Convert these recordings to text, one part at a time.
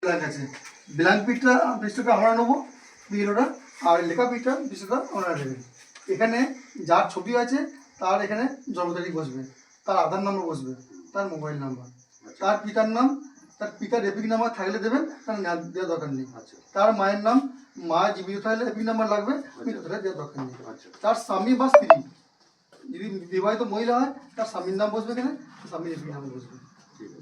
Blank আছে। Blank পিসটা আমরা নেবো বিএলওটা, আর লেখা পিসটা ওনারা নেবেন। এখানে যার ছবি আছে তার এখানে জন্ম তারিখ বসবে, তার আধার নম্বর বসবে, তার মোবাইল নাম্বার, তার পিতার নাম, তার পিতার এপিক নাম্বার থাকলে দেবেন, তার দেওয়ার দরকার নেই। তার মায়ের নাম, মা জীবিত থাকলে এপিক নাম্বার লাগবে, মৃত থাকলে দেওয়ার দরকার নেই। তার স্বামী বা স্ত্রী, যদি বিবাহিত মহিলা হয় তার স্বামীর নাম বসবে, এখানে স্বামীর এপিক নাম্বার বসবে।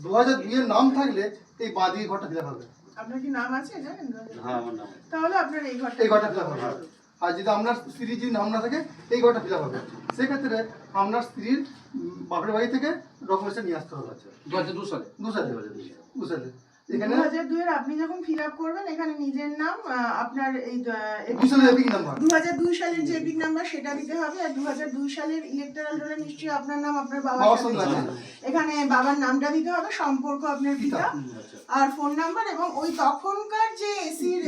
2002 এর নাম থাকলে এই বাঁ দিকে ঘরটা ফিল আপ হবে। আপনার কি নাম আছে জানেন? হ্যাঁ আমার নাম। তাহলে আপনার এই ঘরটা ফিল আপ হবে। আর যদি আপনার স্ত্রীর যদি নাম না থাকে এই ঘরটা ফিল আপ হবে। সেক্ষেত্রে আপনার স্ত্রীর বাপের বাড়ি থেকে ডকুমেন্টসটা নিয়ে আসতে হবে। 2002 সালে এখানে 2002 এর আপনি যখন ফিল আপ করবেন এখানে নিজের নাম, আপনার এই 2002 সালের যে এপিক নাম্বার সেটা দিতে হবে। আর 2002 সালের ইলেকটোরাল রোলে নিশ্চয়ই আপনার নাম আপনার বাবার সাথে আছে, এখানে বাবার নামটা দিতে হবে, সম্পর্ক আপনার পিতা, আর ফোন নাম্বার, এবং ওই তখনকার যে এসির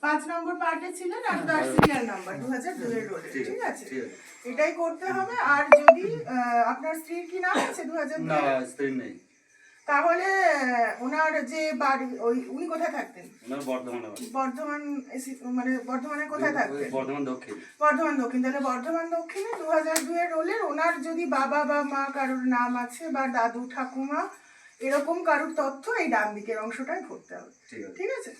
5 নম্বর পার্টে ছিলেন আর তার সিরিয়াল নাম্বার 2002 এর রোলে। ঠিক আছে, এটাই করতে হবে। আর যদি আপনার স্ত্রীর কি নাম আছে 2002? না, স্ত্রী নেই। তাহলে ওনার যে বাড়ি, উনি কোথায় থাকতেন? ওনার বর্ধমানে বাড়ি। মানে বর্ধমানে কোথায় থাকতেন? বর্ধমান দক্ষিণ। বর্ধমান দক্ষিণ। তাহলে বর্ধমান দক্ষিণে 2002 এর রোলের ওনার যদি বাবা বা মা কারোর নাম আছে, বা দাদু ঠাকুমা এরকম কারোর তথ্য এই ডান দিকের অংশটায় ভরতে হবে। ঠিক আছে।